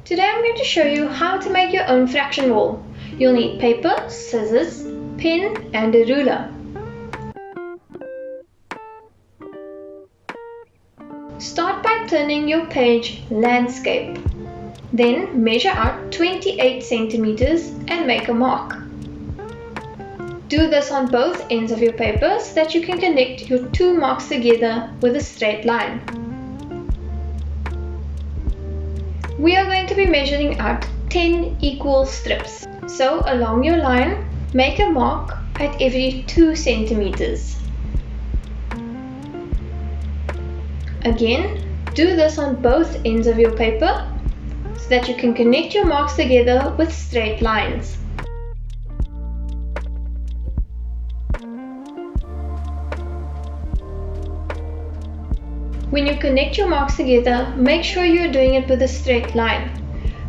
Today I'm going to show you how to make your own fraction wall. You'll need paper, scissors, pen and a ruler. Start by turning your page landscape. Then measure out 28 centimeters and make a mark. Do this on both ends of your paper so that you can connect your two marks together with a straight line. We are going to be measuring out 10 equal strips. So along your line, make a mark at every 2 centimeters. Again, do this on both ends of your paper so that you can connect your marks together with straight lines. When you connect your marks together, make sure you are doing it with a straight line.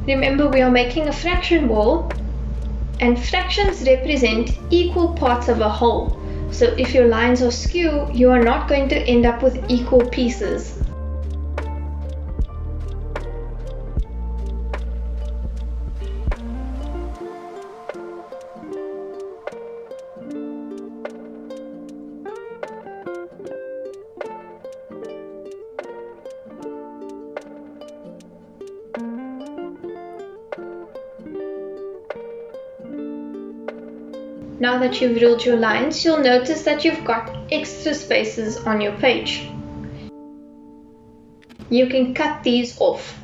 Remember, we are making a fraction wall, and fractions represent equal parts of a whole. So if your lines are skew, you are not going to end up with equal pieces. Now that you've ruled your lines, you'll notice that you've got extra spaces on your page. You can cut these off.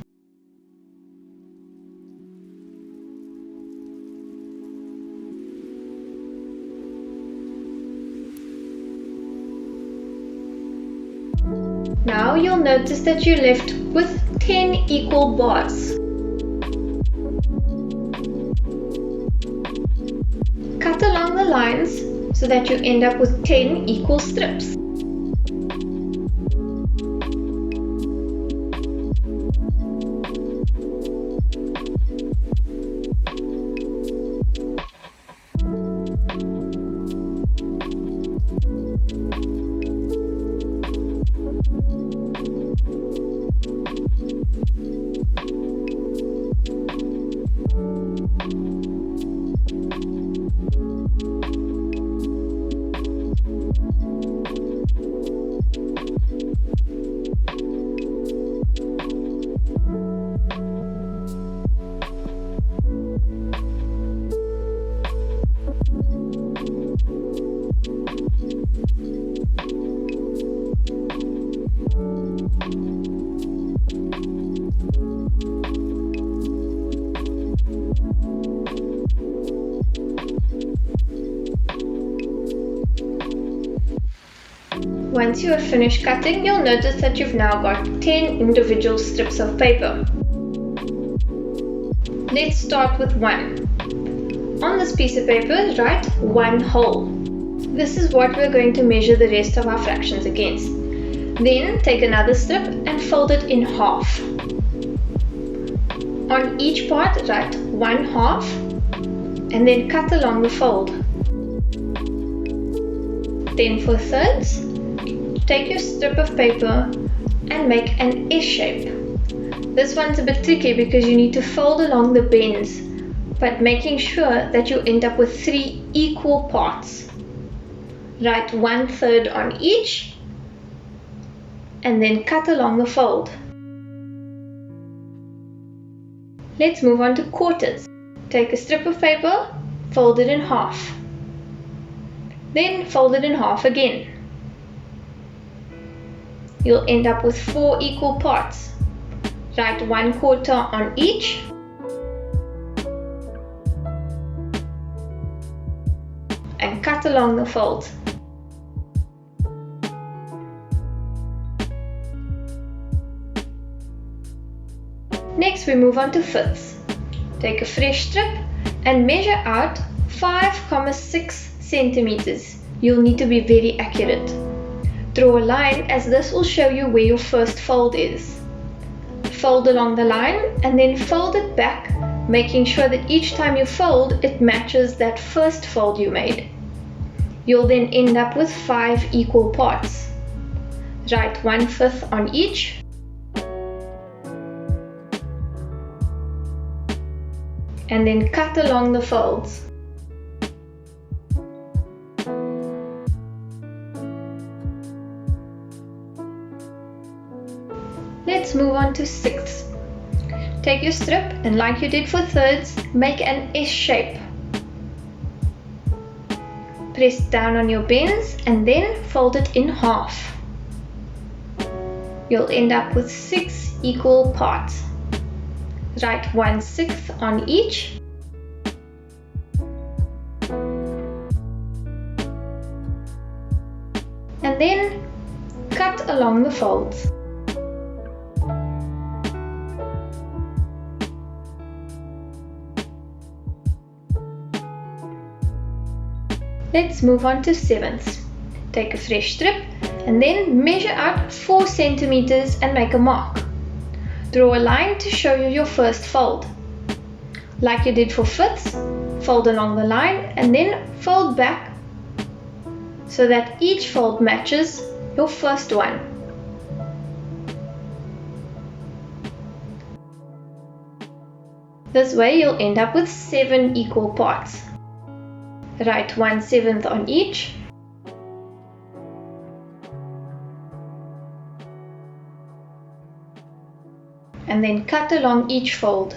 Now you'll notice that you're left with 10 equal bars. Cut along the lines so that you end up with 10 equal strips. Once you have finished cutting, you'll notice that you've now got 10 individual strips of paper. Let's start with one. On this piece of paper, write 1 hole. This is what we're going to measure the rest of our fractions against. Then take another strip and fold it in half. On each part, write 1/2 and then cut along the fold. Then for thirds, take your strip of paper and make an S shape. This one's a bit tricky because you need to fold along the bends, but making sure that you end up with 3 equal parts. Write 1/3 on each and then cut along the fold. Let's move on to quarters. Take a strip of paper, fold it in half. Then fold it in half again. You'll end up with 4 equal parts. Write 1/4 on each and cut along the fold. Next we move on to fifths. Take a fresh strip and measure out 5,6 centimeters. You'll need to be very accurate. Draw a line as this will show you where your first fold is. Fold along the line and then fold it back, making sure that each time you fold it matches that first fold you made. You'll then end up with 5 equal parts. Write 1/5 on each and then cut along the folds. Let's move on to sixths. Take your strip and like you did for thirds, make an S shape. Press down on your bends and then fold it in half. You'll end up with 6 equal parts. Write 1/6 on each. And then cut along the folds. Let's move on to sevenths. Take a fresh strip and then measure out 4 centimeters and make a mark. Draw a line to show you your first fold. Like you did for fifths, fold along the line and then fold back so that each fold matches your first one. This way you'll end up with 7 equal parts. Write 1/7 on each. And then cut along each fold.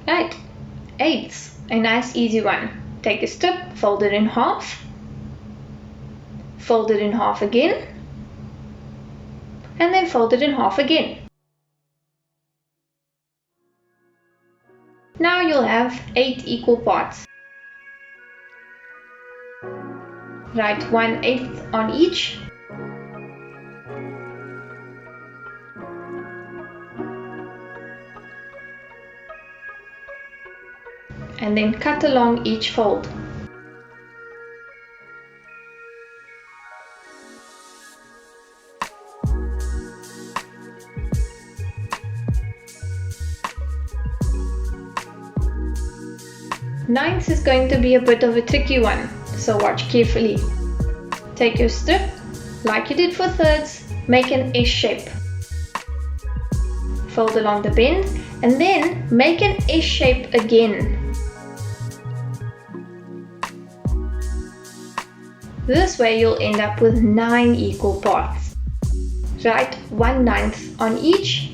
Right, eighths, a nice easy one. Take a strip, fold it in half. Fold it in half again, and then fold it in half again. Now you'll have 8 equal parts. Write 1/8 on each. And then cut along each fold. Ninth is going to be a bit of a tricky one, so watch carefully. Take your strip, like you did for thirds, make an S shape. Fold along the bend and then make an S shape again. This way you'll end up with 9 equal parts. Write 1/9 on each.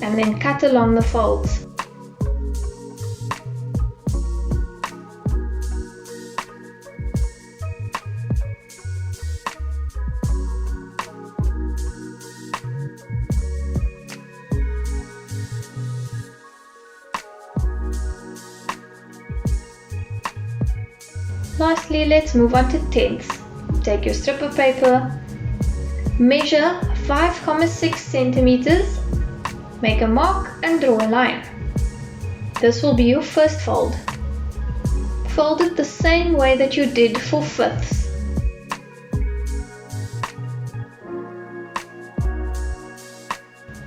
And then cut along the folds. Lastly, let's move on to tenths. Take your strip of paper, measure 5,6 centimeters. Make a mark and draw a line. This will be your first fold. Fold it the same way that you did for fifths.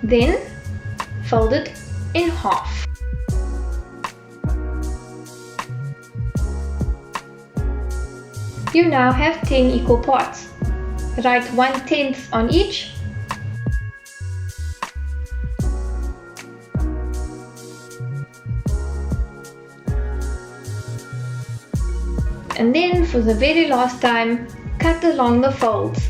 Then fold it in half. You now have 10 equal parts. Write 1/10 on each. And then for the very last time, cut along the folds.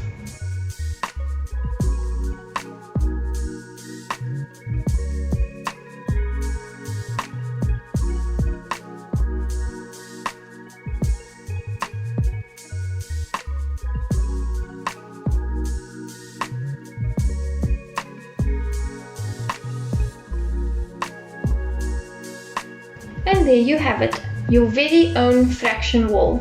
And there you have it, your very own fraction wall.